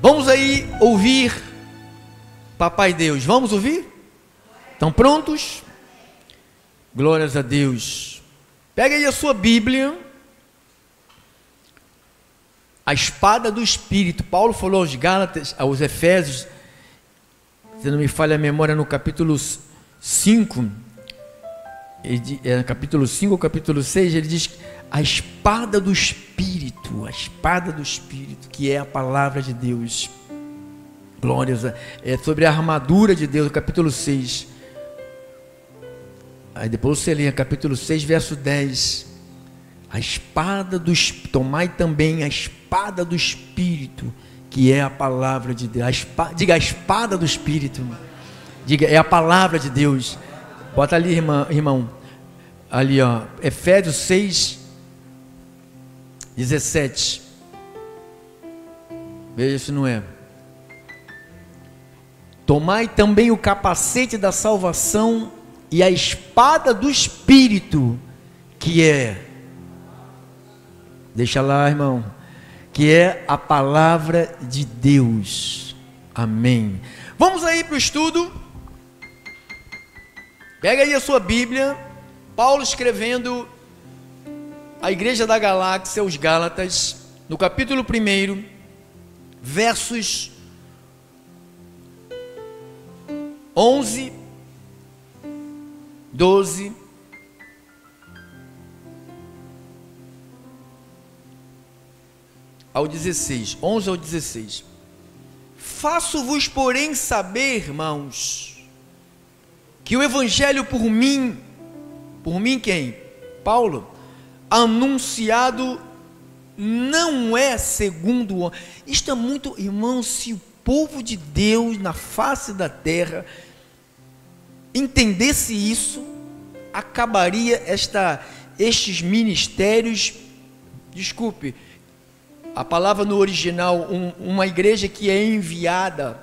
Vamos aí ouvir Papai Deus. Vamos ouvir? Estão prontos? Glórias a Deus. Pega aí a sua Bíblia. A espada do Espírito. Paulo falou aos Gálatas, aos Efésios, se não me falha a memória, no capítulo 5, capítulo 5 ou capítulo 6, ele diz a espada do Espírito, que é a palavra de Deus. Glórias, é sobre a armadura de Deus, capítulo 6. Aí depois você lê capítulo 6, verso 10. A espada do Espírito, tomai também a espada do Espírito, que é a palavra de Deus. Diga a espada do Espírito. Diga, é a palavra de Deus. Bota ali, irmão. Ali, ó. Efésios 6, 17. Veja se não é. Tomai também o capacete da salvação e a espada do Espírito, que é... Deixa lá, irmão. Que é a palavra de Deus. Amém. Vamos aí para o estudo. Pega aí a sua Bíblia. Paulo escrevendo à igreja da Galáxia, os Gálatas, no capítulo 1, versos 11, 12 ao 16, 11 ao 16. Faço-vos, porém, saber, irmãos, que o evangelho por mim quem? Paulo, anunciado não é segundo o homem. Isto é muito, irmãos, se o povo de Deus na face da terra entendesse isso, acabaria estes ministérios, desculpe, a palavra no original, uma igreja que é enviada,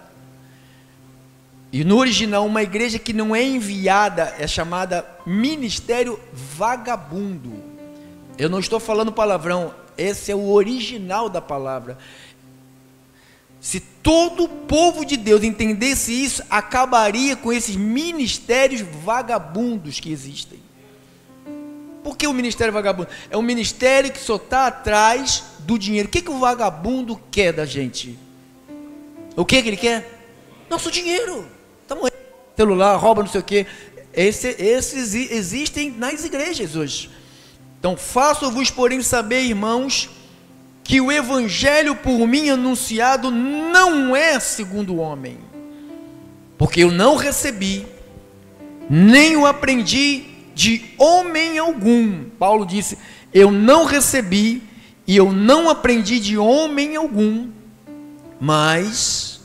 e no original uma igreja que não é enviada é chamada ministério vagabundo. Eu não estou falando palavrão, esse é o original da palavra. Se todo o povo de Deus entendesse isso, acabaria com esses ministérios vagabundos que existem. Por que o ministério vagabundo? É um ministério que só está atrás do dinheiro. O que o vagabundo quer da gente? O que ele quer? Nosso dinheiro. Estamos celular, rouba não sei o que. Esses existem nas igrejas hoje. Então, faço-vos, porém, saber, irmãos, que o evangelho por mim anunciado não é segundo o homem, porque eu não recebi, nem o aprendi de homem algum. Paulo disse, eu não recebi e eu não aprendi de homem algum, mas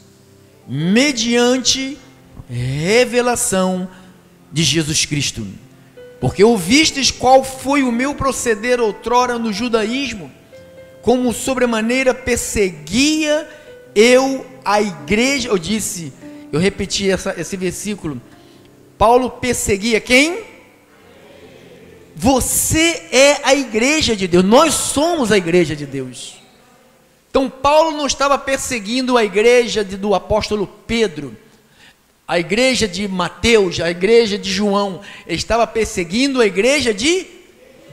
mediante revelação de Jesus Cristo. Porque ouvistes qual foi o meu proceder outrora no judaísmo, como sobremaneira perseguia eu a igreja. Eu repeti esse versículo. Paulo perseguia quem? Você é a igreja de Deus. Nós somos a igreja de Deus. Então Paulo não estava perseguindo a igreja do apóstolo Pedro, a igreja de Mateus, a igreja de João. Ele estava perseguindo a igreja de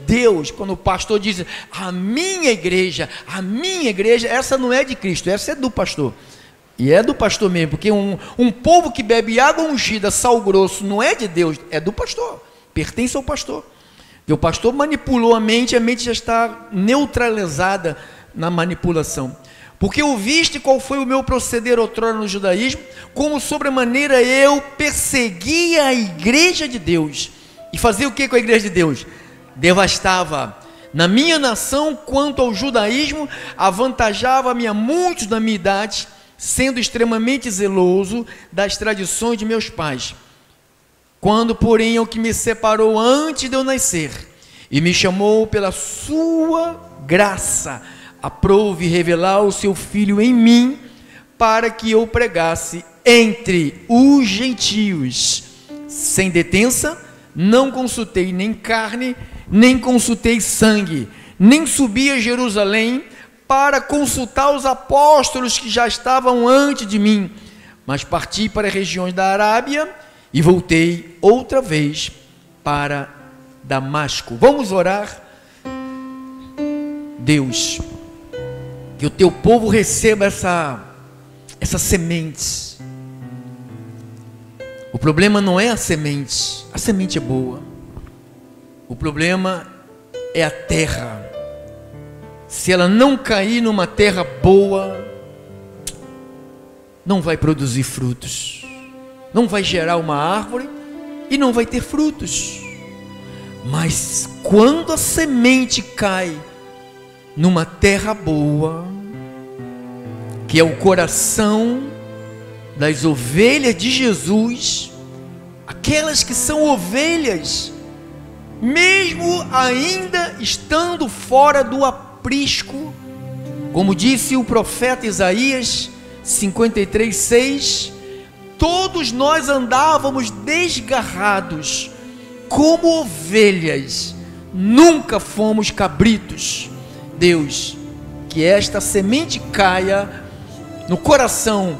Deus. Quando o pastor diz a minha igreja, essa não é de Cristo, essa é do pastor. E é do pastor mesmo, porque um povo que bebe água ungida, sal grosso, não é de Deus, é do pastor, pertence ao pastor. E o pastor manipulou a mente já está neutralizada na manipulação. Porque ouviste qual foi o meu proceder outrora no judaísmo, como sobremaneira eu perseguia a igreja de Deus. E fazia o que com a igreja de Deus? Devastava. Na minha nação, quanto ao judaísmo, avantajava-me a muitos da minha idade, sendo extremamente zeloso das tradições de meus pais. Quando, porém, é o que me separou antes de eu nascer, e me chamou pela sua graça, aprouve revelar o seu Filho em mim, para que eu pregasse entre os gentios, sem detença. Não consultei nem carne, nem consultei sangue, nem subi a Jerusalém para consultar os apóstolos que já estavam antes de mim, mas parti para as regiões da Arábia e voltei outra vez para Damasco. Vamos orar. Deus, que o teu povo receba essa semente. O problema não é a semente é boa. O problema é a terra. Se ela não cair numa terra boa, não vai produzir frutos, não vai gerar uma árvore e não vai ter frutos. Mas quando a semente cai numa terra boa, que é o coração das ovelhas de Jesus, aquelas que são ovelhas, mesmo ainda estando fora do aprisco, como disse o profeta Isaías 53:6, todos nós andávamos desgarrados como ovelhas, nunca fomos cabritos. Deus, que esta semente caia no coração,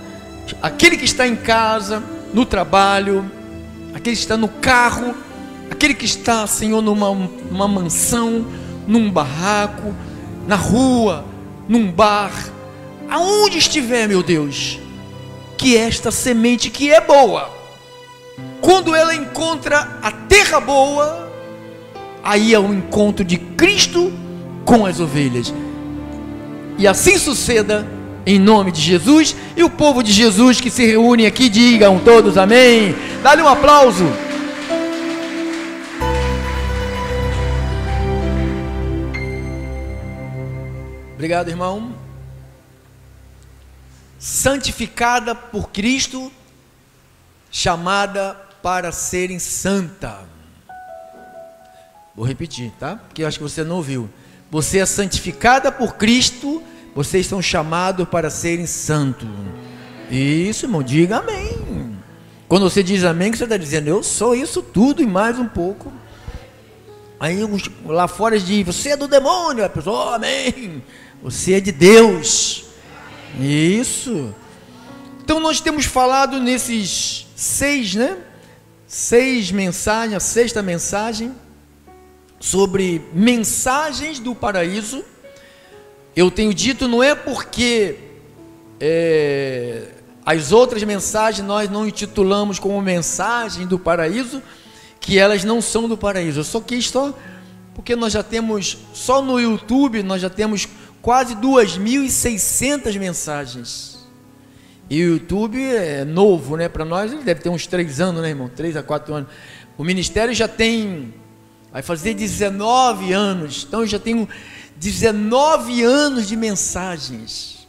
aquele que está em casa, no trabalho, aquele que está no carro, aquele que está, Senhor, numa mansão, num barraco, na rua, num bar, aonde estiver, meu Deus, que esta semente que é boa, quando ela encontra a terra boa, aí é o encontro de Cristo com as ovelhas. E assim suceda, em nome de Jesus. E o povo de Jesus que se reúne aqui, digam todos amém. Dá-lhe um aplauso. Obrigado, irmão. Santificada por Cristo, chamada para serem santa. Vou repetir, tá? Porque eu acho que você não ouviu. Você é santificada por Cristo, vocês são chamados para serem santos. Isso, irmão, diga amém. Quando você diz amém, que você está dizendo, eu sou isso tudo e mais um pouco. Aí lá fora diz, você é do demônio. A pessoa, oh, amém. Você é de Deus. Isso. Então nós temos falado nesses 6 mensagens, a 6ª mensagem, sobre mensagens do paraíso. Eu tenho dito, não é porque as outras mensagens nós não intitulamos como mensagem do paraíso, que elas não são do paraíso. Eu só quis porque nós já temos, só no YouTube, nós já temos quase 2.600 mensagens. E o YouTube é novo, né? Para nós ele deve ter uns 3 anos, né, irmão? 3 a 4 anos. O ministério já vai fazer 19 anos. Então eu já tenho 19 anos de mensagens.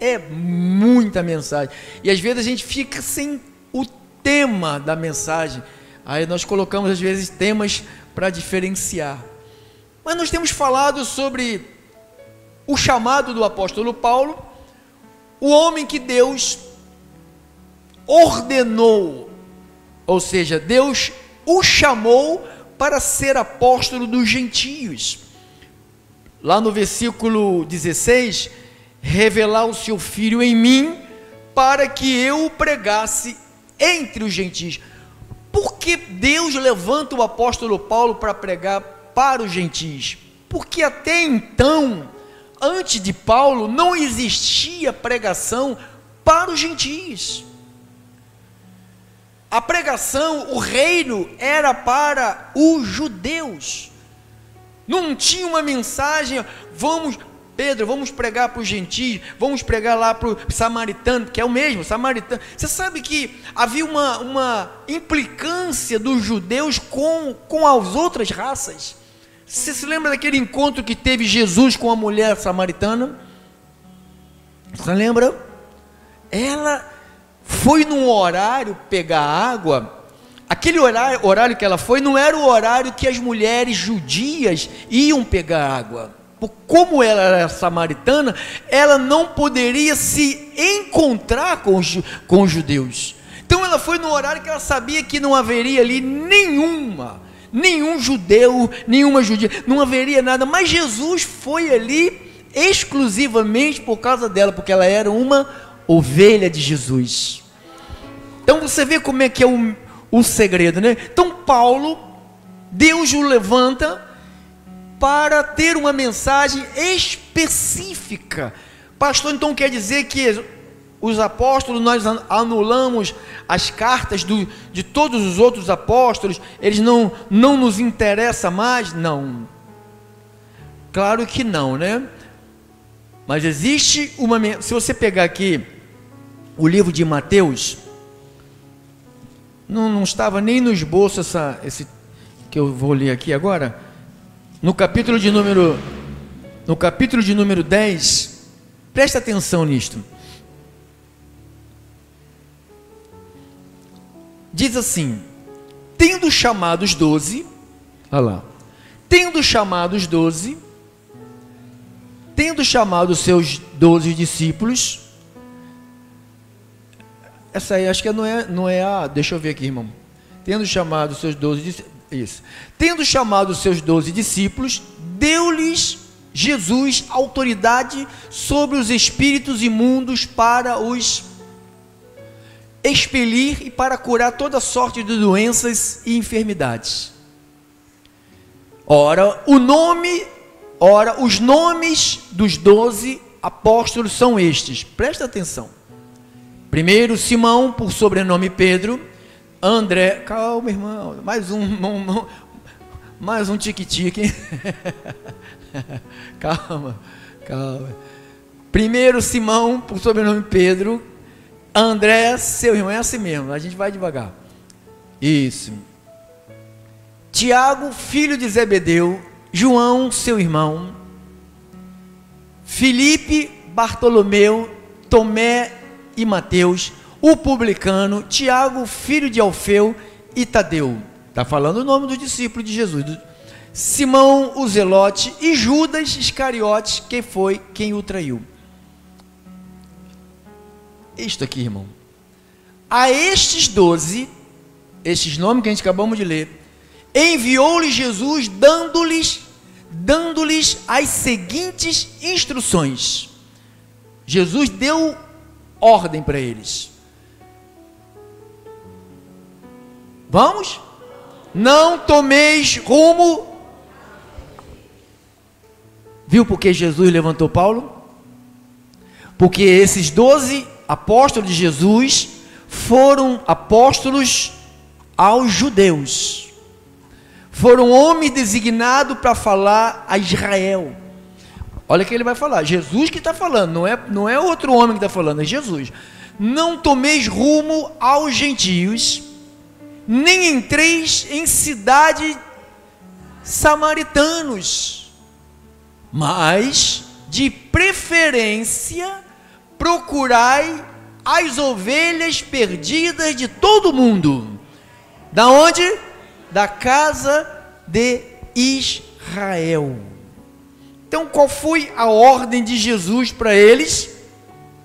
É muita mensagem. E às vezes a gente fica sem o tema da mensagem. Aí nós colocamos às vezes temas para diferenciar. Mas nós temos falado sobre o chamado do apóstolo Paulo, o homem que Deus ordenou, ou seja, Deus o chamou para ser apóstolo dos gentios. Lá no versículo 16, revelar o seu filho em mim, para que eu o pregasse entre os gentios. Por que Deus levanta o apóstolo Paulo para pregar para os gentios? Porque até então, antes de Paulo, não existia pregação para os gentios. A pregação, o reino, era para os judeus. Não tinha uma mensagem, Pedro, vamos pregar para os gentios, vamos pregar lá para o samaritano, que é o mesmo, samaritano. Você sabe que havia uma implicância dos judeus com as outras raças. Você se lembra daquele encontro que teve Jesus com a mulher samaritana? Você lembra? Ela foi num horário pegar água. Aquele horário que ela foi não era o horário que as mulheres judias iam pegar água. Como ela era samaritana, ela não poderia se encontrar com os judeus. Então ela foi no horário que ela sabia que não haveria ali nenhum judeu, nenhuma judia, não haveria nada. Mas Jesus foi ali exclusivamente por causa dela, porque ela era uma ovelha de Jesus. Então você vê como é que é o segredo, né? Então Paulo, Deus o levanta para ter uma mensagem específica. Pastor, então quer dizer que os apóstolos, nós anulamos as cartas de todos os outros apóstolos, eles não nos interessam mais? Não, claro que não, né? Mas existe se você pegar aqui o livro de Mateus, não estava nem no esboço esse que eu vou ler aqui agora, no capítulo de número 10, presta atenção nisto. Diz assim: tendo chamado os 12, olha lá, tendo chamado os seus 12 discípulos, essa aí acho que não é a, deixa eu ver aqui, irmão. Tendo chamado os seus 12 discípulos, isso. Tendo chamado os seus 12 discípulos, deu-lhes Jesus autoridade sobre os espíritos imundos para os expelir e para curar toda sorte de doenças e enfermidades. Ora, os nomes dos 12 apóstolos são estes, presta atenção. Primeiro, Simão, por sobrenome Pedro. André, calma, irmão, mais um tique-tique. calma. Primeiro, Simão, por sobrenome Pedro. André, seu irmão, é assim mesmo, a gente vai devagar. Isso. Tiago, filho de Zebedeu. João, seu irmão. Filipe, Bartolomeu, Tomé e Mateus, o publicano, Tiago, filho de Alfeu e Tadeu. Está falando o nome do discípulo de Jesus. Simão, o Zelote, e Judas Iscariotes, que foi quem o traiu. Isto aqui, irmão. A estes 12, estes nomes que a gente acabamos de ler, enviou-lhes Jesus, dando-lhes as seguintes instruções. Jesus deu ordem para eles. Vamos? Não tomeis rumo. Viu por que Jesus levantou Paulo? Porque esses 12 apóstolos de Jesus foram apóstolos aos judeus. Foram homens designados para falar a Israel. Olha o que ele vai falar. Jesus que está falando, não é outro homem que está falando, é Jesus. Não tomeis rumo aos gentios, nem entreis em cidade samaritanos, mas de preferência procurai as ovelhas perdidas de todo mundo. Da onde? Da casa de Israel. Então qual foi a ordem de Jesus para eles?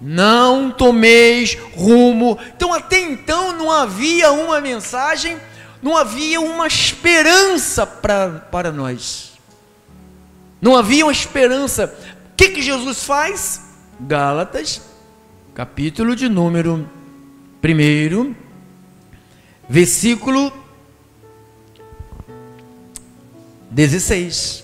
Não tomeis rumo. Então até então não havia uma mensagem, não havia uma esperança para nós. Não havia uma esperança. O que Jesus faz? Gálatas, capítulo de número 1, versículo 16.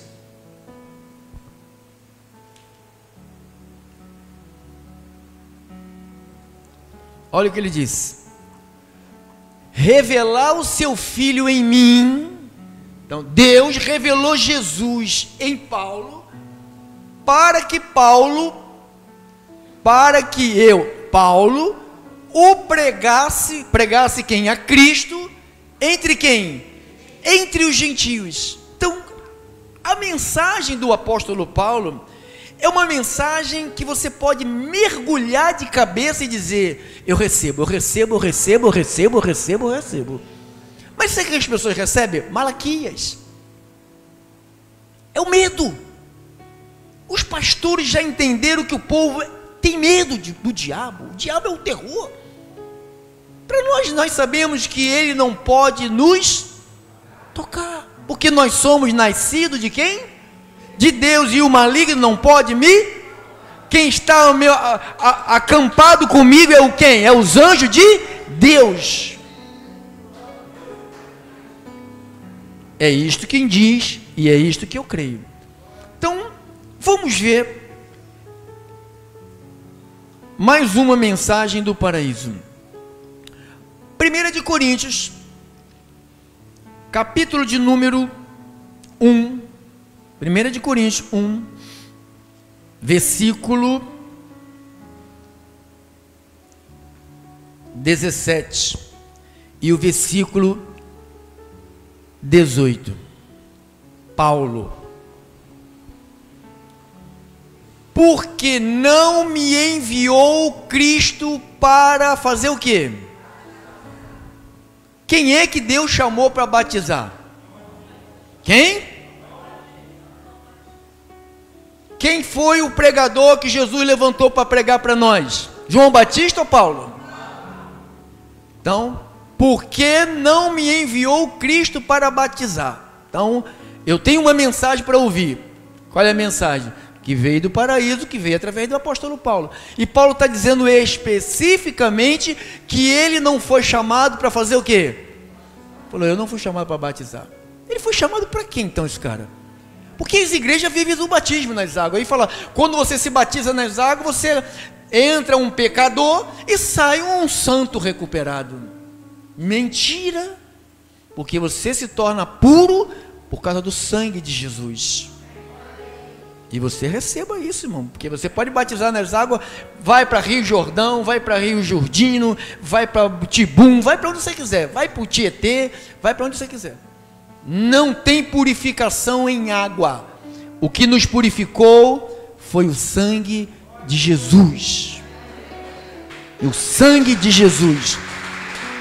Olha o que ele diz: revelar o seu Filho em mim. Então Deus revelou Jesus em Paulo, para que Paulo o pregasse quem? A Cristo, entre quem? Entre os gentios. Então a mensagem do apóstolo Paulo é uma mensagem que você pode mergulhar de cabeça e dizer: eu recebo. Mas sabe o que as pessoas recebem? Malaquias. É o medo. Os pastores já entenderam que o povo tem medo do diabo. O diabo é o terror. Para nós sabemos que ele não pode nos tocar, porque nós somos nascidos de quem? de Deus e o maligno não pode me. Quem está acampado comigo é o quem? É os anjos de Deus. É isto quem diz e é isto que eu creio. Então, vamos ver mais uma mensagem do paraíso. 1 de Coríntios, capítulo de número 1. 1 de Coríntios 1, versículo 17 e o versículo 18. Paulo: porque não me enviou Cristo para fazer o quê? Quem é que Deus chamou para batizar? Quem? Quem foi o pregador que Jesus levantou para pregar para nós? João Batista ou Paulo? Então, por que não me enviou Cristo para batizar? Então, eu tenho uma mensagem para ouvir. Qual é a mensagem? Que veio do paraíso, que veio através do apóstolo Paulo. E Paulo está dizendo especificamente que ele não foi chamado para fazer o quê? Falou, eu não fui chamado para batizar. Ele foi chamado para quê então esse cara? Porque as igrejas vivem do batismo nas águas. Aí fala, quando você se batiza nas águas, você entra um pecador e sai um santo recuperado. Mentira! Porque você se torna puro por causa do sangue de Jesus. E você receba isso, irmão, porque você pode batizar nas águas, vai para Rio Jordão, vai para Rio Jordino, vai para Tibum, vai para onde você quiser, vai para o Tietê, vai para onde você quiser. Não tem purificação em água. O que nos purificou foi o sangue de Jesus. O sangue de Jesus.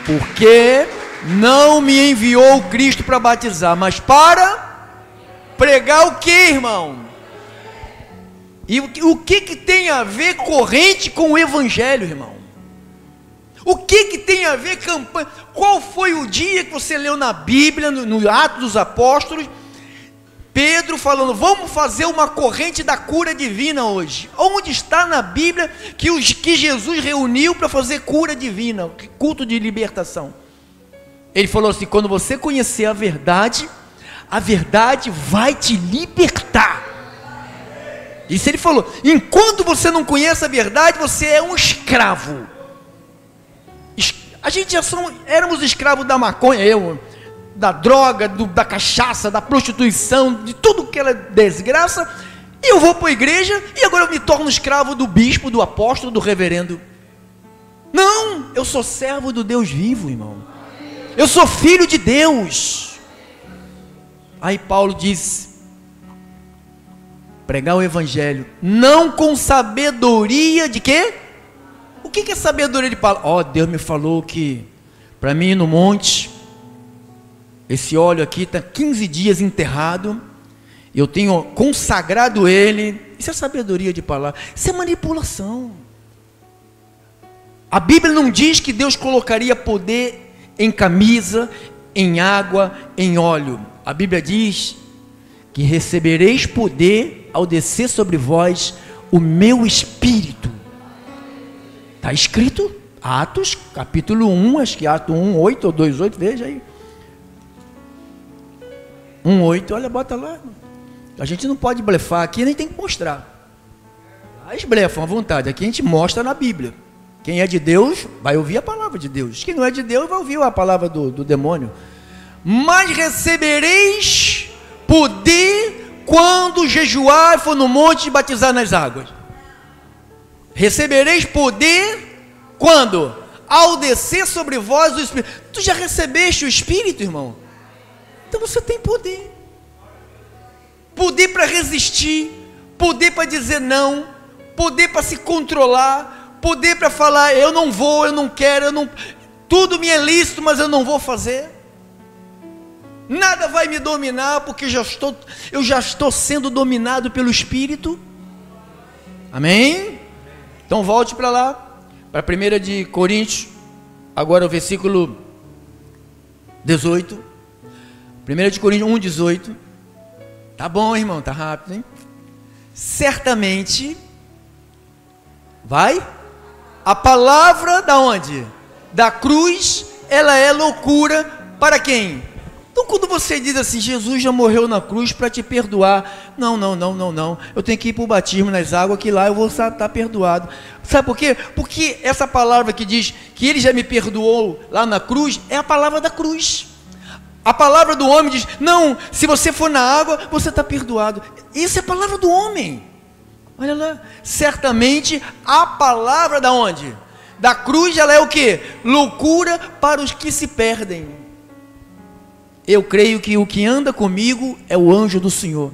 Porque não me enviou Cristo para batizar, mas para pregar o que, irmão? E o que tem a ver corrente com o evangelho, irmão? O que tem a ver campanha? Qual foi o dia que você leu na Bíblia, no Atos dos Apóstolos, Pedro falando, vamos fazer uma corrente da cura divina hoje? Onde está na Bíblia que Jesus reuniu para fazer cura divina, culto de libertação? Ele falou assim, quando você conhecer a verdade vai te libertar. Isso ele falou, enquanto você não conhece a verdade, você é um escravo. A gente éramos escravos da maconha, da droga, da cachaça, da prostituição, de tudo que era desgraça, e eu vou para a igreja, e agora eu me torno escravo do bispo, do apóstolo, do reverendo. Não, eu sou servo do Deus vivo, irmão. Eu sou filho de Deus. Aí Paulo diz, pregar o evangelho, não com sabedoria de quê? O que é sabedoria de Paulo? Deus me falou que para mim ir no monte, esse óleo aqui está 15 dias enterrado, eu tenho consagrado ele. Isso é sabedoria de palavra, isso é manipulação. A Bíblia não diz que Deus colocaria poder em camisa, em água, em óleo. A Bíblia diz que recebereis poder ao descer sobre vós o meu Espírito. Está escrito, Atos, capítulo 1, acho que Atos 1, 8 ou 2, 8, veja aí. 1, 8, olha, bota lá. A gente não pode blefar aqui, nem tem que mostrar. Eles blefam à vontade, aqui a gente mostra na Bíblia. Quem é de Deus, vai ouvir a palavra de Deus. Quem não é de Deus, vai ouvir a palavra do demônio. Mas recebereis poder quando jejuar e for no monte e batizar nas águas. Recebereis poder quando? Ao descer sobre vós o Espírito. Tu já recebeste o Espírito, irmão? Então você tem poder. Poder para resistir, poder para dizer não, poder para se controlar, poder para falar, eu não vou, eu não quero, tudo me é lícito, mas eu não vou fazer. Nada vai me dominar, porque eu já estou sendo dominado pelo Espírito. Amém? Então volte para lá, para 1 de Coríntios, agora o versículo 18. 1 de Coríntios 1, 18. Tá bom, irmão, tá rápido, hein? Certamente, vai, a palavra da onde? Da cruz, ela é loucura para quem? Então quando você diz assim, Jesus já morreu na cruz para te perdoar, não, eu tenho que ir para o batismo nas águas, que lá eu vou estar perdoado. Sabe por quê? Porque essa palavra que diz que ele já me perdoou lá na cruz, é a palavra da cruz. A palavra do homem diz, não, se você for na água, você está perdoado. Isso é a palavra do homem. Olha lá, certamente a palavra da onde? Da cruz, ela é o quê? Loucura para os que se perdem. Eu creio que o que anda comigo é o anjo do Senhor.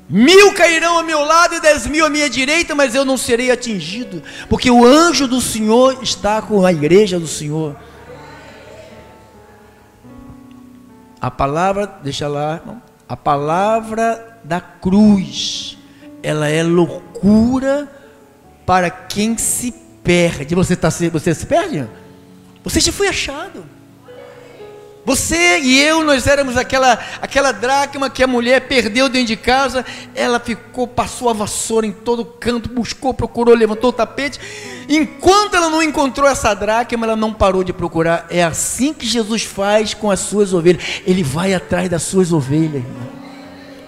1000 cairão ao meu lado e 10.000 à minha direita, mas eu não serei atingido, porque o anjo do Senhor está com a igreja do Senhor. A palavra, deixa lá, irmão, a palavra da cruz, ela é loucura para quem se perde. Você se perde? Você já foi achado. Você e eu, nós éramos aquela dracma que a mulher perdeu dentro de casa. Ela passou a vassoura em todo canto, buscou, procurou, levantou o tapete. Enquanto ela não encontrou essa dracma, ela não parou de procurar. É assim que Jesus faz com as suas ovelhas. Ele vai atrás das suas ovelhas, irmão.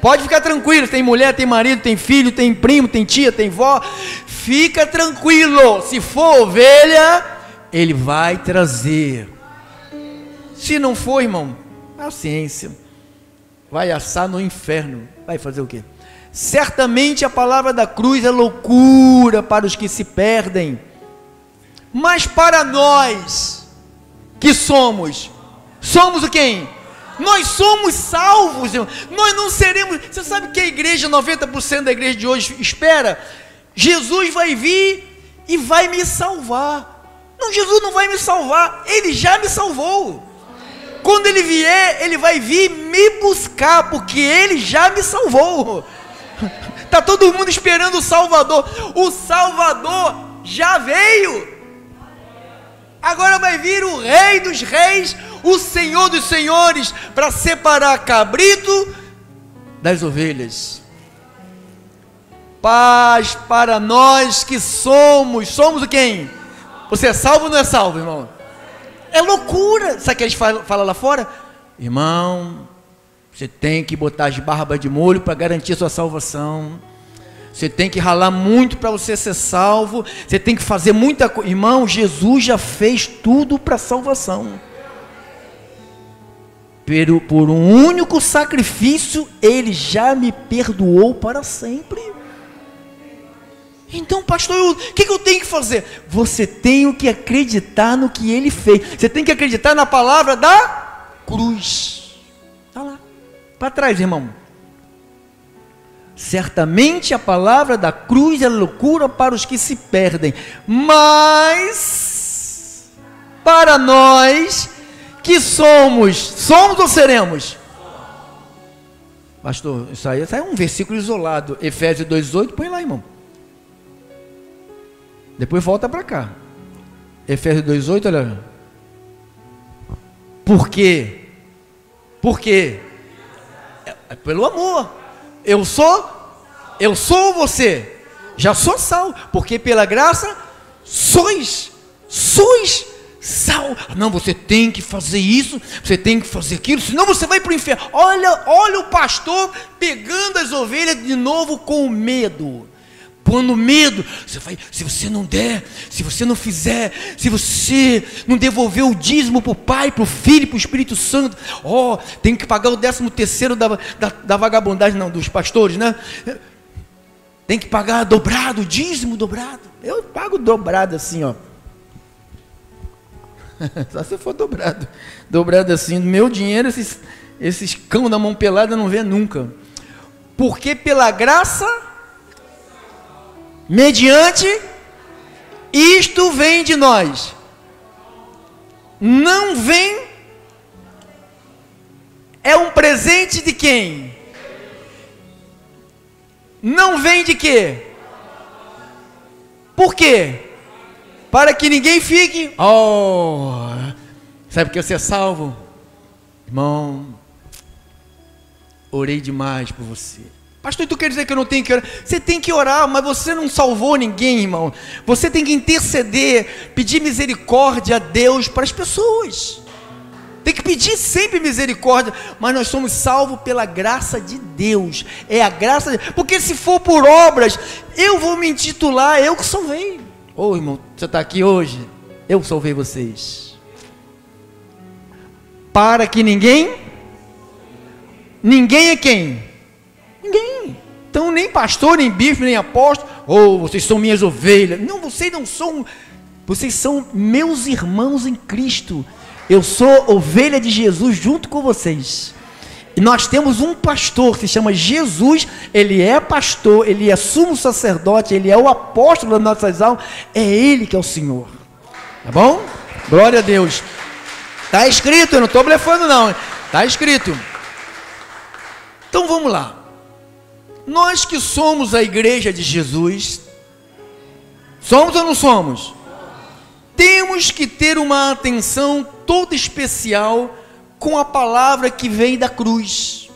Pode ficar tranquilo, tem mulher, tem marido, tem filho, tem primo, tem tia, tem vó. Fica tranquilo, se for ovelha, ele vai trazer. Se não for, irmão, paciência, vai assar no inferno, vai fazer o quê? Certamente a palavra da cruz é loucura para os que se perdem, mas para nós, que somos o quem? Nós somos salvos, irmão. Nós não seremos, você sabe que a igreja, 90% da igreja de hoje espera, Jesus vai vir e vai me salvar. Não, Jesus não vai me salvar, Ele já me salvou. Quando Ele vier, Ele vai vir me buscar, porque Ele já me salvou. Está todo mundo esperando o Salvador. O Salvador já veio. Agora vai vir o Rei dos Reis, o Senhor dos Senhores, para separar cabrito das ovelhas. Paz para nós que somos o quem? Você é salvo ou não é salvo, irmão? É loucura. Sabe o que eles falam lá fora? Irmão, você tem que botar as barbas de molho para garantir a sua salvação. Você tem que ralar muito para você ser salvo. Você tem que fazer muita coisa. Irmão, Jesus já fez tudo para a salvação. Por um único sacrifício, Ele já me perdoou para sempre. Então, pastor, o que eu tenho que fazer? Você tem que acreditar no que Ele fez. Você tem que acreditar na palavra da cruz. Está lá, para trás, irmão. Certamente a palavra da cruz é loucura para os que se perdem, mas para nós que somos ou seremos? Pastor, isso aí é um versículo isolado. Efésios 2,8, põe lá, irmão. Depois volta para cá. Efésios 2,8, olha. Por quê? Por quê? É pelo amor. Eu sou você. Já sou salvo. Porque pela graça sois salvo. Não, você tem que fazer isso, você tem que fazer aquilo, senão você vai para o inferno. Olha o pastor pegando as ovelhas de novo com medo. Pondo medo, se você não der, se você não fizer, se você não devolver o dízimo para o Pai, para o Filho, para o Espírito Santo, tem que pagar o 13º da vagabundagem, não, dos pastores, né? Tem que pagar dobrado, o dízimo dobrado. Eu pago dobrado assim, ó. Só se for dobrado assim, no meu dinheiro, esses cão da mão pelada não vê nunca. Porque pela graça, mediante isto vem de nós, não vem, é um presente de quem? Não vem de quê? Por quê? Para que ninguém fique, sabe por que você é salvo? Irmão, orei demais por você. Pastor, tu quer dizer que eu não tenho que orar? Você tem que orar, mas você não salvou ninguém, irmão. Você tem que interceder, pedir misericórdia a Deus para as pessoas. Tem que pedir sempre misericórdia, mas nós somos salvos pela graça de Deus. É a graça de... Porque se for por obras, eu vou me intitular, eu que salvei. Ô irmão, você está aqui hoje, eu salvei vocês. Para que ninguém é quem? Ninguém. Então nem pastor, nem bispo, nem apóstolo, vocês são minhas ovelhas. Não, vocês não são, vocês são meus irmãos em Cristo. Eu sou ovelha de Jesus junto com vocês. E nós temos um pastor que se chama Jesus. Ele é pastor, ele é sumo sacerdote, ele é o apóstolo das nossas almas. É ele que é o Senhor. Tá bom? Glória a Deus. Está escrito, eu não estou blefando não. Está escrito. Então vamos lá. Nós que somos a igreja de Jesus, somos ou não somos? Temos que ter uma atenção toda especial com a palavra que vem da cruz.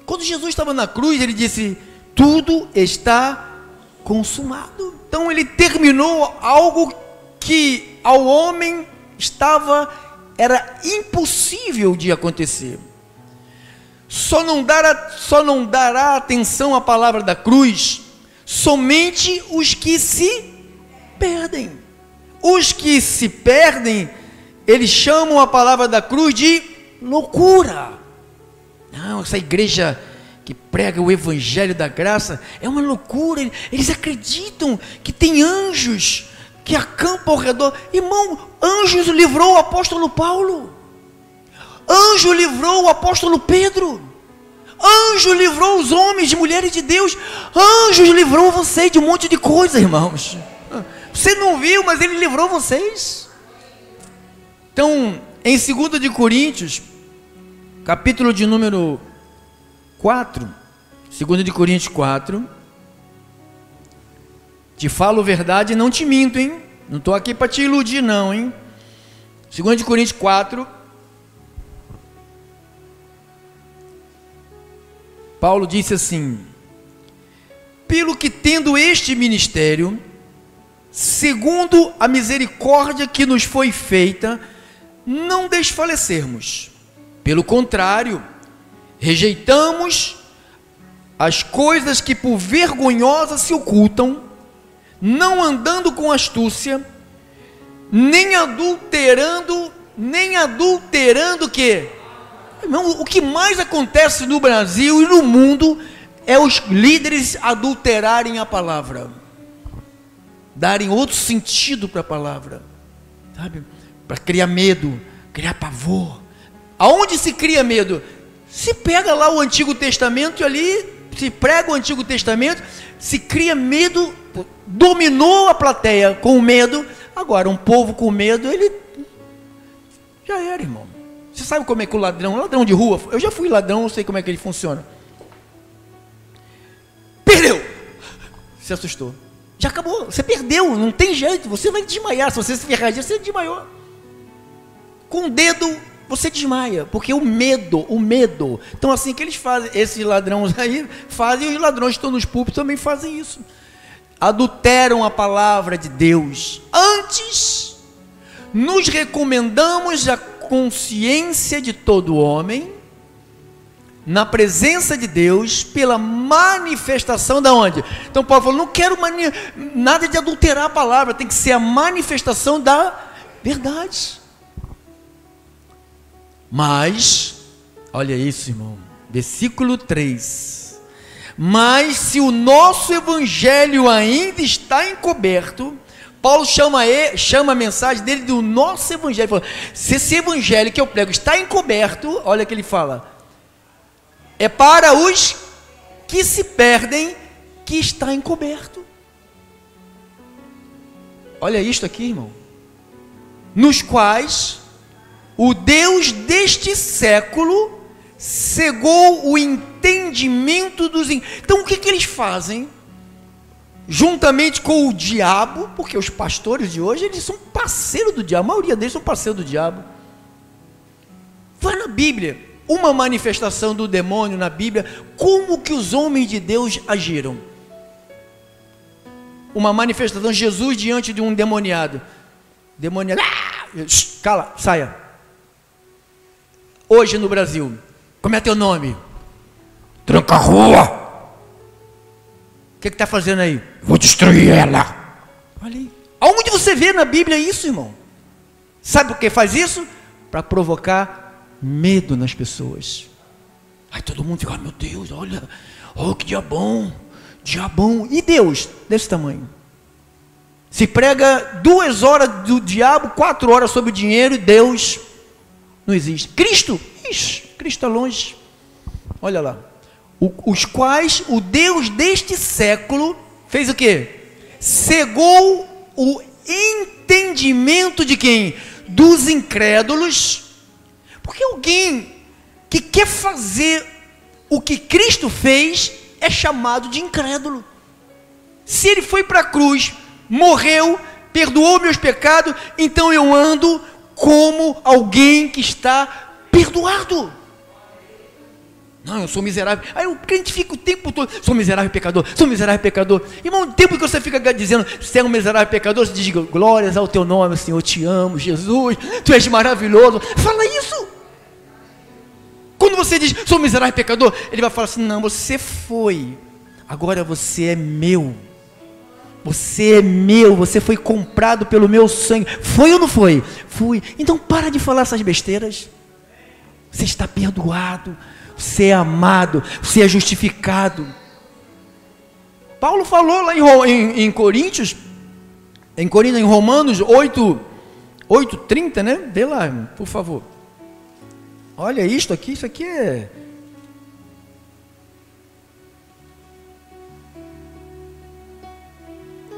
Quando Jesus estava na cruz, ele disse: tudo está consumado. Então ele terminou algo que ao homem era impossível de acontecer. Só não dará atenção à palavra da cruz somente os que se perdem. Os que se perdem, eles chamam a palavra da cruz de loucura. Não, essa igreja que prega o evangelho da graça é uma loucura. Eles acreditam que tem anjos que acampam ao redor. Irmão, anjos livrou o apóstolo Paulo. Anjo livrou o apóstolo Pedro. Anjo livrou os homens e mulheres de Deus. Anjos livrou você de um monte de coisa, irmãos. Você não viu, mas ele livrou vocês. Então, em 2 de Coríntios, capítulo de número 4, 2 de Coríntios 4, te falo verdade e não te minto, hein? Não estou aqui para te iludir não, hein? 2 de Coríntios 4, Paulo disse assim: pelo que tendo este ministério, segundo a misericórdia que nos foi feita, não desfalecermos. Pelo contrário, rejeitamos as coisas que por vergonhosas se ocultam, não andando com astúcia, nem adulterando o quê? Irmão, o que mais acontece no Brasil e no mundo é os líderes adulterarem a palavra, darem outro sentido para a palavra, sabe? Para criar medo, criar pavor. Aonde se cria medo? Se pega lá o Antigo Testamento e ali se prega o Antigo Testamento, se cria medo, dominou a plateia com o medo. Agora um povo com medo, ele já era, irmão. Você sabe como é que o ladrão de rua, eu já fui ladrão, eu sei como é que ele funciona. Perdeu, se assustou, já acabou, você perdeu, não tem jeito, você vai desmaiar. Se você se ferrar, você desmaiou. Com o dedo você desmaia, porque o medo. Então assim que eles fazem, esses ladrões aí fazem, e os ladrões que estão nos púlpitos também fazem isso, adulteram a palavra de Deus. Antes, nos recomendamos a consciência de todo homem, na presença de Deus, pela manifestação da onde? Então Paulo falou, não quero nada de adulterar a palavra, tem que ser a manifestação da verdade. Mas, olha isso, irmão, versículo 3, mas se o nosso evangelho ainda está encoberto, Paulo chama a mensagem dele do nosso evangelho. Fala, se esse evangelho que eu prego está encoberto, olha o que ele fala, é para os que se perdem que está encoberto. Olha isto aqui, irmão, nos quais o Deus deste século cegou o entendimento dos... Então o que eles fazem? Juntamente com o diabo, porque os pastores de hoje, eles são parceiros do diabo, a maioria deles são parceiros do diabo. Vai na Bíblia, uma manifestação do demônio na Bíblia, como que os homens de Deus agiram? Uma manifestação, Jesus diante de um demoniado. Demoniado, cala, saia. Hoje no Brasil, como é teu nome? Tranca a rua. O que está fazendo aí? Vou destruir ela. Olha aí. Aonde você vê na Bíblia isso, irmão? Sabe por que faz isso? Para provocar medo nas pessoas. Aí todo mundo fica, meu Deus, olha, oh, que diabão, diabão. E Deus, desse tamanho. Se prega 2 horas do diabo, 4 horas sobre o dinheiro, e Deus não existe. Cristo, Cristo está longe. Olha lá. Os quais o Deus deste século fez o quê? Cegou o entendimento de quem? Dos incrédulos. Porque alguém que quer fazer o que Cristo fez é chamado de incrédulo. Se ele foi para a cruz, morreu, perdoou meus pecados, então eu ando como alguém que está perdoado. Não, eu sou miserável. Aí o crente fica o tempo todo, sou miserável pecador, sou miserável pecador. Irmão, o tempo que você fica dizendo, você é um miserável pecador, você diz, glórias ao teu nome, Senhor, eu te amo, Jesus, tu és maravilhoso. Fala isso. Quando você diz, sou miserável pecador, ele vai falar assim, não, você foi, agora você é meu. Você é meu, você foi comprado pelo meu sangue. Foi ou não foi? Fui. Então para de falar essas besteiras. Você está perdoado, você é amado, você é justificado. Paulo falou lá em Coríntios, em Romanos 8:30, né? Vê lá, irmão, por favor. Olha isto aqui, isso aqui é...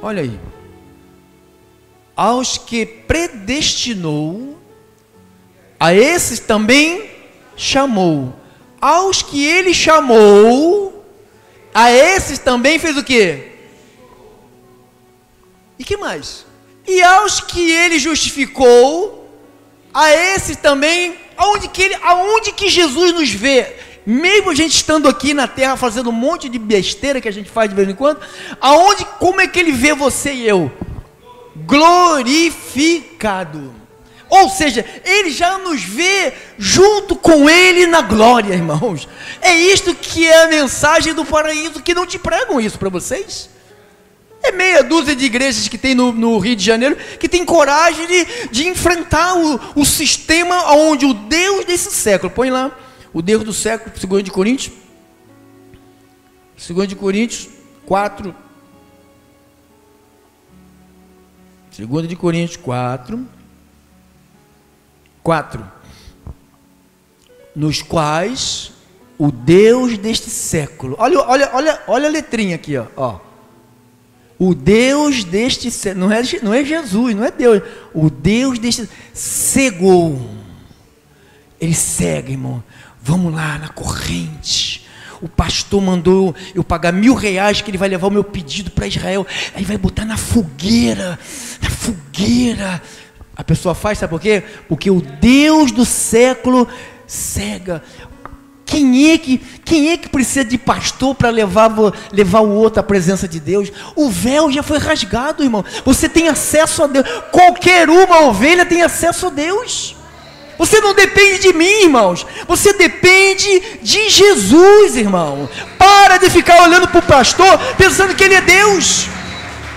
Olha aí. Aos que predestinou, a esses também chamou. Aos que ele chamou, a esses também fez o quê? E que mais? E aos que ele justificou, a esses também, aonde que Jesus nos vê? Mesmo a gente estando aqui na terra fazendo um monte de besteira que a gente faz de vez em quando, como é que ele vê você e eu? Glorificado. Ou seja, ele já nos vê junto com ele na glória, irmãos. É isto que é a mensagem do paraíso, que não te pregam isso para vocês. É meia dúzia de igrejas que tem no Rio de Janeiro, que tem coragem de enfrentar o sistema onde o Deus desse século, põe lá, o Deus do século, 2 de Coríntios 4, 2 de Coríntios 4, nos quais o Deus deste século, olha a letrinha aqui, ó. O Deus deste século, não é Jesus, não é Deus, o Deus deste cegou, ele cega, irmão. Vamos lá na corrente, o pastor mandou eu pagar R$1.000 que ele vai levar o meu pedido para Israel, aí vai botar na fogueira, a pessoa faz, sabe por quê? Porque o Deus do século cega. Quem é que precisa de pastor para levar o outro à presença de Deus? O véu já foi rasgado, irmão, você tem acesso a Deus, qualquer uma ovelha tem acesso a Deus. Você não depende de mim, irmãos, você depende de Jesus, irmão. Para de ficar olhando para o pastor pensando que ele é Deus.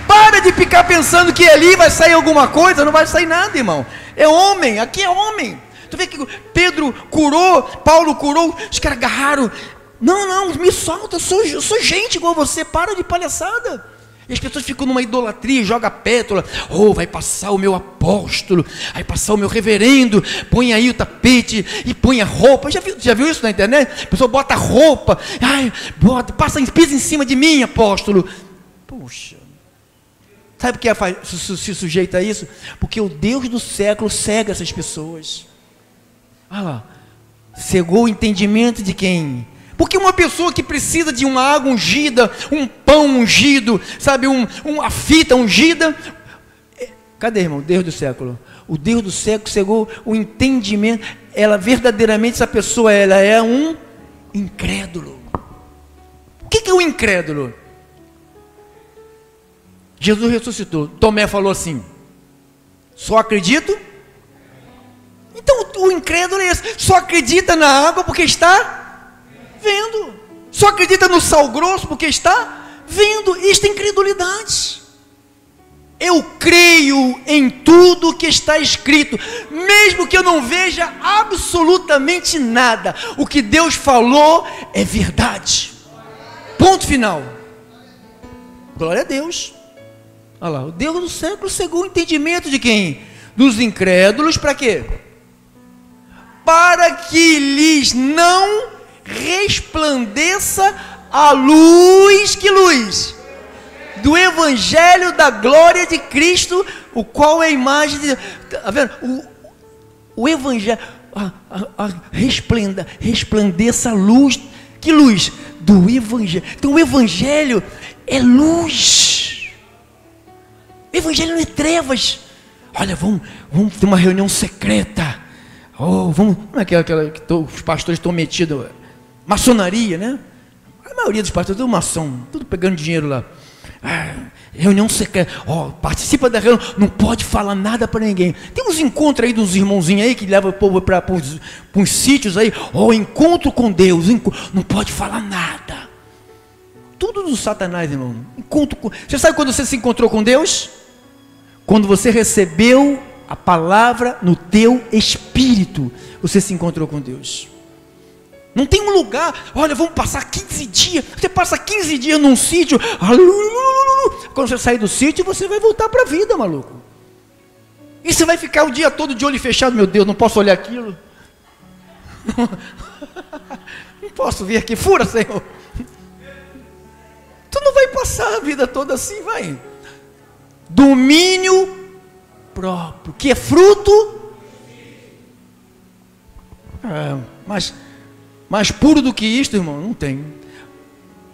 Para de ficar pensando que ali vai sair alguma coisa. Não vai sair nada, irmão. É homem, aqui é homem. Tu vê que Pedro curou, Paulo curou, os caras agarraram. Não, me solta, eu sou gente igual você, para de palhaçada. E as pessoas ficam numa idolatria, joga pétala, vai passar o meu apóstolo, vai passar o meu reverendo, põe aí o tapete e põe a roupa. Já viu isso na internet? A pessoa bota a roupa, pisa em cima de mim, apóstolo. Puxa, sabe por que se sujeita a isso? Porque o Deus do século cega essas pessoas. Olha lá, cegou o entendimento de quem? Porque uma pessoa que precisa de uma água ungida, um pão ungido, sabe, uma fita ungida, Cadê, irmão? Deus do século. O Deus do século cegou o entendimento. Ela verdadeiramente, essa pessoa, ela é um incrédulo. O que é um incrédulo? Jesus ressuscitou. Tomé falou assim: só acredito. Então o incrédulo é esse. Só acredita na água porque está vendo. Só acredita no sal grosso porque está vendo. Isto é incredulidade. Eu creio em tudo que está escrito, mesmo que eu não veja absolutamente nada. O que Deus falou é verdade. Ponto final. Glória a Deus. Olha lá, o Deus do século cegou o entendimento de quem? Dos incrédulos, para quê? Para que lhes não resplandeça a luz. Que luz? Do Evangelho da glória de Cristo, o qual é a imagem de Deus. Está vendo? O Evangelho, resplandeça a luz. Que luz? Do Evangelho. Então o Evangelho é luz. O Evangelho não é trevas. Olha, vamos ter uma reunião secreta. Não é aquela que os pastores estão metidos, maçonaria, né? A maioria dos pastores é maçom, tudo pegando dinheiro lá. Reunião secreta, participa da reunião, não pode falar nada para ninguém. Tem uns encontros aí dos irmãozinhos aí que levam o povo para uns sítios aí, encontro com Deus, não pode falar nada. Tudo do Satanás, irmão. Você sabe quando você se encontrou com Deus? Quando você recebeu a palavra no teu espírito, você se encontrou com Deus. Não tem um lugar, olha, vamos passar 15 dias, você passa 15 dias num sítio, quando você sair do sítio, você vai voltar para a vida, maluco. E você vai ficar o dia todo de olho fechado, meu Deus, não posso olhar aquilo. Não posso vir aqui, fura, Senhor. Tu não vai passar a vida toda assim, vai. Domínio próprio, que é fruto mais puro do que isto, irmão, não tem.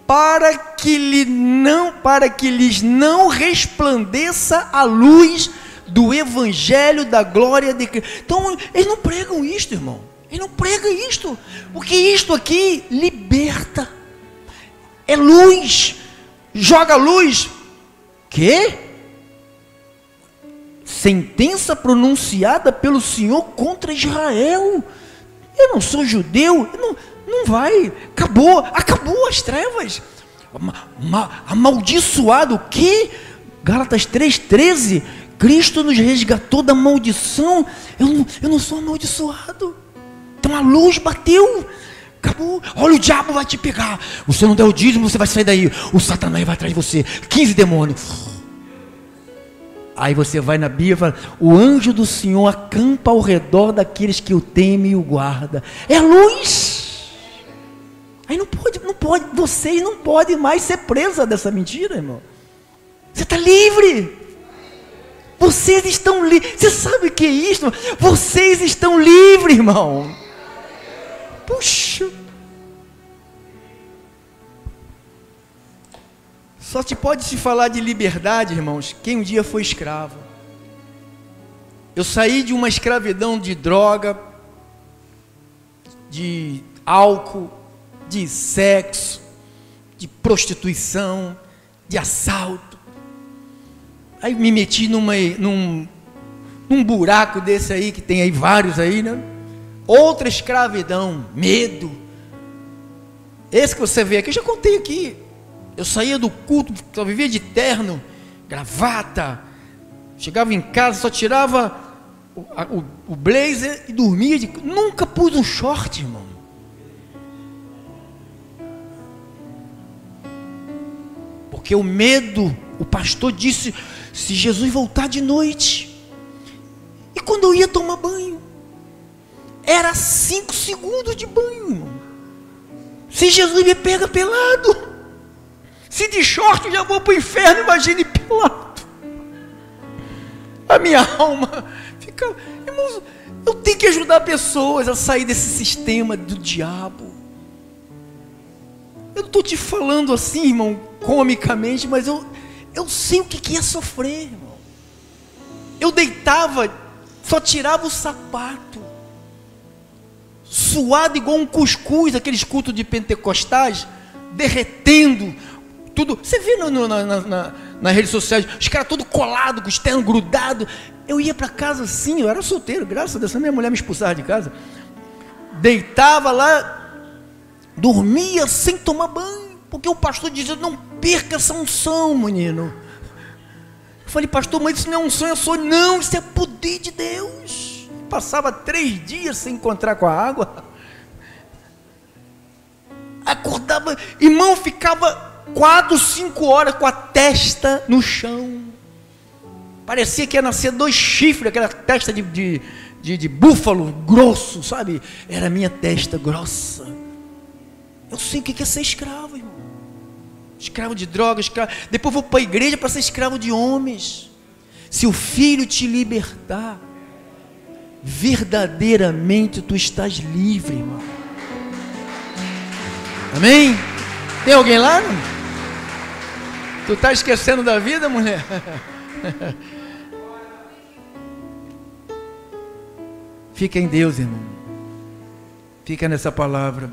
Para que lhes não resplandeça a luz do Evangelho da glória de Cristo. Então eles não pregam isto, irmão. Eles não pregam isto, porque isto aqui liberta, é luz, joga luz. Que? Sentença pronunciada pelo Senhor contra Israel. Eu não sou judeu, não vai, acabou as trevas. Amaldiçoado, o que? Gálatas 3,13, Cristo nos resgatou da maldição. Eu não sou amaldiçoado. Então a luz bateu, acabou. Olha, o diabo vai te pegar. Você não der o dízimo, você vai sair daí. O Satanás vai atrás de você, 15 demônios. Aí você vai na Bíblia e fala: o anjo do Senhor acampa ao redor daqueles que o temem e o guarda. É luz. Aí não pode, vocês não podem mais ser presa dessa mentira, irmão. Você está livre. Vocês estão livres. Você sabe o que é isso? Vocês estão livres, irmão. Puxa. Só te pode se falar de liberdade, irmãos, quem um dia foi escravo. Eu saí de uma escravidão de droga, de álcool, de sexo, de prostituição, de assalto. Aí me meti num buraco desse aí, que tem aí vários aí, né? Outra escravidão, medo. Esse que você vê aqui, eu já contei aqui. Eu saía do culto, só vivia de terno, gravata. Chegava em casa, só tirava o blazer e dormia nunca pus um short, irmão. Porque o medo, o pastor disse, se Jesus voltar de noite. E quando eu ia tomar banho, era 5 segundos de banho, irmão. Se Jesus me pega pelado, se de short eu já vou para o inferno, imagine pelado. A minha alma fica... Irmãos, eu tenho que ajudar pessoas a sair desse sistema do diabo. Eu não estou te falando assim, irmão, comicamente, mas eu sei o que é sofrer, irmão. Eu deitava, só tirava o sapato, suado igual um cuscuz, aqueles cultos de pentecostais, derretendo, tudo. Você vê nas redes sociais, os caras todos colados, com os ternos grudados. Eu ia para casa assim, eu era solteiro, graças a Deus, minha mulher me expulsava de casa. Deitava lá, dormia sem tomar banho, porque o pastor dizia: não perca essa unção, menino. Eu falei: pastor, mas isso não é unção, é sonho. Não, isso é poder de Deus. Passava 3 dias sem encontrar com a água. Acordava, irmão, ficava 4, 5 horas com a testa no chão. Parecia que ia nascer 2 chifres, aquela testa de búfalo grosso, sabe? Era a minha testa grossa. Eu sei o que é ser escravo, irmão. Escravo de drogas, escravo. Depois vou para a igreja para ser escravo de homens. Se o Filho te libertar, verdadeiramente tu estás livre, irmão. Amém? Tem alguém lá? Tu está esquecendo da vida, mulher? Fica em Deus, irmão. Fica nessa palavra.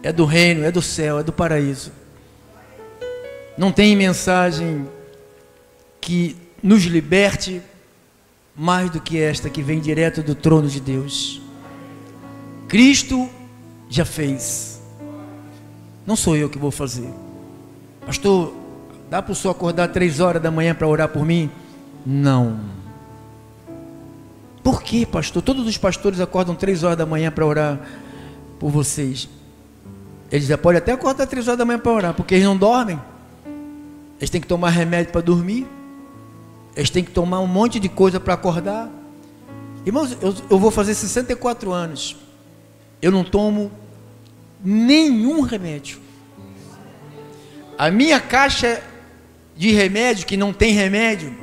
É do reino, é do céu, é do paraíso. Não tem mensagem que nos liberte mais do que esta, que vem direto do trono de Deus. Cristo já fez. Não sou eu que vou fazer. Pastor, dá para o senhor acordar 3 horas da manhã para orar por mim? Não. Por que, pastor? Todos os pastores acordam 3 horas da manhã para orar por vocês. Eles já podem até acordar 3 horas da manhã para orar, porque eles não dormem. Eles têm que tomar remédio para dormir. Eles têm que tomar um monte de coisa para acordar. Irmãos, eu vou fazer 64 anos. Eu não tomo nenhum remédio. A minha caixa de remédio, que não tem remédio,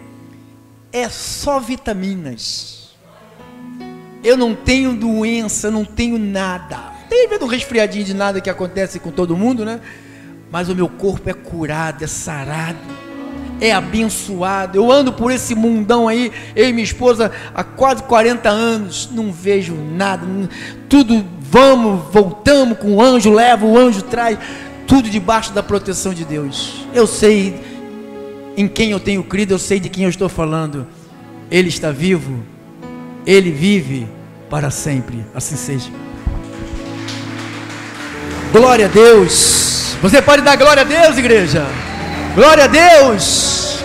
é só vitaminas. Eu não tenho doença, não tenho nada. Tem medo do resfriadinho de nada que acontece com todo mundo, né? Mas o meu corpo é curado, é sarado, é abençoado. Eu ando por esse mundão aí, eu e minha esposa, há quase 40 anos, não vejo nada, tudo voltamos com o anjo, leva, o anjo traz, tudo debaixo da proteção de Deus. Eu sei em quem eu tenho crido, eu sei de quem eu estou falando. Ele está vivo, Ele vive para sempre, assim seja. Glória a Deus. Você pode dar glória a Deus, igreja? Glória a Deus.